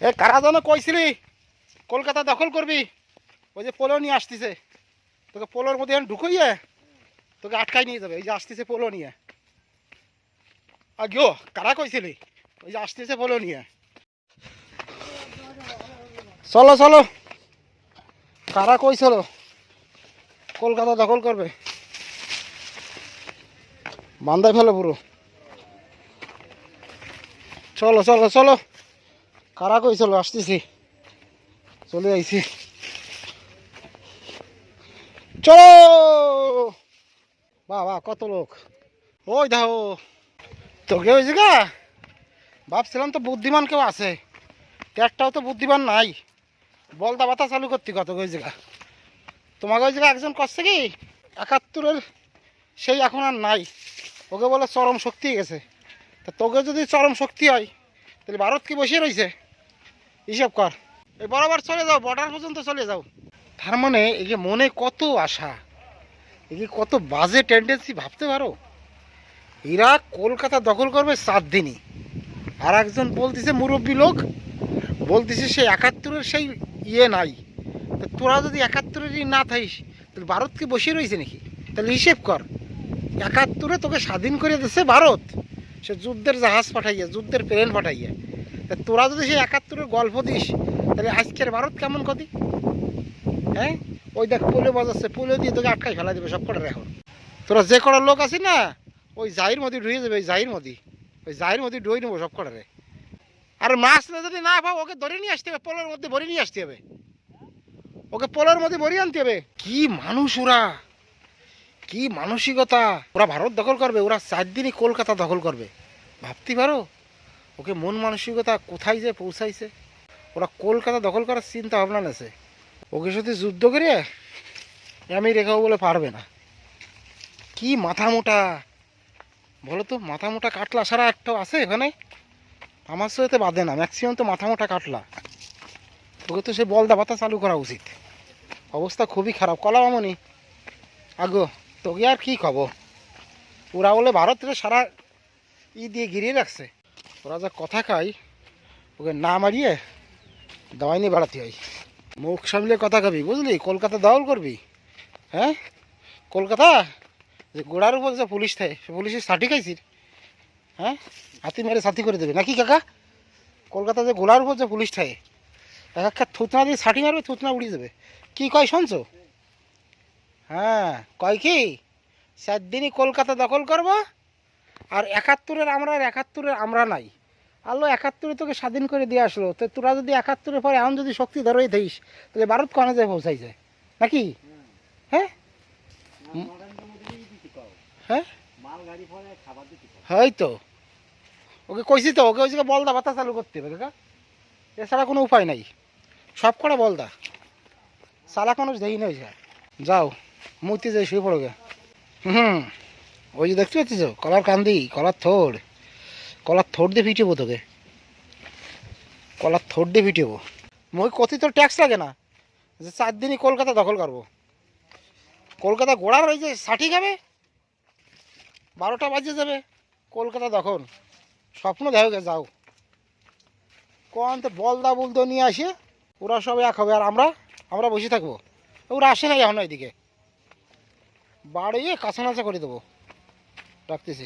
এ কারা যেন কইছিলি কলকাতা দখল করবি, ওই যে পোলো নিয়ে আসতেছে, তোকে পোলোর মধ্যে ঢুকাইয়ে তোকে আটকাই নিয়ে যাবে। এই যে আসতেছে পোলো নিয়ে। আগিও কারা কইছিলি? ওই যে আসতেছে পোলো নিয়ে। চলো চলো, কারা কইছিল কলকাতা দখল করবে? বান্দায় ফেলো পুরো। চলো চলো চলো, কারা কইছিল? আসতেছি, চলে আইছি। চলো। বাহ বাহ, কত লোক! ওই দেখো তোকে ওই জায়গা ভাবছিলাম তো বুদ্ধিমান কেউ আছে, একটাও তো বুদ্ধিমান নাই। বলদা বাতা চালু করতে কত ওই জায়গা। তোমাকে ওই জায়গা একজন করছে কি 71-এর সেই এখন আর নাই, ওকে বলে চরম শক্তি গেছে। তা তোকে যদি চরম শক্তি হয় তাহলে ভারত কি বসে রয়েছে? হিসাব কর, এই বরাবর চলে যাও, বর্ডার পর্যন্ত চলে যাও। তার মানে এই যে মনে কত আশা, এই যে কত বাজে টেন্ডেন্সি, ভাবতে পারো? এরা কলকাতা দখল করবে 4 দিনই। আর একজন বলতেছে মুরব্বী লোক, বলতেছে সেই 71-এর সেই ইয়ে নাই। তা তোরা যদি 71-এরই না থাকিস তাহলে ভারত কি বসে রয়েছে নাকি? তাহলে হিসেব কর, 71-এ তোকে স্বাধীন করে দিচ্ছে ভারত, সে যুদ্ধের জাহাজ পাঠাইয়া, যুদ্ধের প্লেন পাঠাইয়া। তা তোরা যদি সেই 71-এর গল্প দিস তাহলে আজকের ভারত কেমন ক্ষতি? হ্যাঁ, ওই দেখ পোলিও বাজাচ্ছে, পোলিও দিয়ে তোকে আটকাই ফেলা দেবে সব কটার। এখন তোরা যে কটার লোক আছিস না, ওই জাহির মধ্যে ঢুয়ে যাবে, ওই জাহির মধ্যে ঢুয়ে নেবো সব কটারে। আর মাছ না যদি না পাও, ওকে ধরে নিয়ে আসতে হবে, পোলোর মধ্যে ভরে নিয়ে আসতে হবে, ওকে পোলোর মধ্যে ভরিয়ে আনতে হবে। কি মানুষ ওরা, কি মানসিকতা! ওরা ভারত দখল করবে, ওরা 4 দিনই কলকাতা দখল করবে, ভাবতে পারো? ওকে মন মানসিকতা কোথায় যে পৌঁছাইছে। ওরা কলকাতা দখল করার চিন্তা ভাবনা নেছে। ওকে সাথে যুদ্ধ করে আমি রেখাও বলে পারবে না। কি মাথা মোটা বলো তো, মাথা মোটা কাটলা সারা একটাও আছে এখানে? আমার সাথে বাঁধে না, ম্যাক্সিমাম তো মাথা মোটা কাটলা। তোকে তো সে বলদা বাতা চালু করা উচিত। অবস্থা খুবই খারাপ। কলামামনি আগো, তোকে আর কি খাবো? ওরা বলে ভারতের সারা দিয়ে ঘিরিয়ে রাখছে। ওরা যা কথা খায়, ওকে না মারিয়ে দাওয়াই নিয়ে বেড়াতে হয়। মুখ সামলে কথা খাবি, বুঝলি? কলকাতা দখল করবি? হ্যাঁ, কলকাতা যে গোড়ার উপর যে পুলিশ থাকে, সে পুলিশের সাথী খাইছিস? হ্যাঁ, হাতি মেরে সাথী করে দেবে নাকি কাকা? কলকাতা যে গোড়ার উপর যে পুলিশ থাকে, এক একটা থুতনা দিয়ে সাথী মারবে, থুতনা উড়িয়ে দেবে। কি কয় শুনছো? হ্যাঁ, কয় কি 4 দিনই কলকাতা দখল করবো, আর 71-এর আমরা, আর 71-এর আমরা নাই। আল্লো 71-এ তোকে স্বাধীন করে দিয়ে আসলো, তো তোরা যদি 71-এর পরে এখন যদি শক্তি ধরেই থাকিস তাহলে ভারত কনে যায় পৌঁছাই যায় নাকি? হ্যাঁ হ্যাঁ, হয়তো ওকে কইছি তো, ওকে ওই জায়গায় বলদা বাতা চালু করতে হবে কাকা, এছাড়া কোনো উপায় নাই। সব কটা বলদা চালাক মানুষ দেখি না। যাও মূর্তি যাই শুয়ে পড়ো গে। ওই যে দেখতে পাচ্ছিস কলার কান্দি, কলার থোড় দিয়ে ফিটেবো তোকে, কলার থোড় দিয়ে ফিটেবো। মই কতি তোর ট্যাক্স লাগে না যে 4 দিনই কলকাতা দখল করবো? কলকাতা গোড়ার ওই যে ষাটি খাবে, 12টা বাজে যাবে কলকাতা দখল। স্বপ্ন দেখো গে, যাও কোন তো বলদা বলতো নিয়ে আসে, ওরা সব এক হবে আর আমরা বসে থাকবো। ওরা আসে না এখন, ওইদিকে বাড়িয়ে কাঁচা নাচা করে দেবো। রাখতেছি।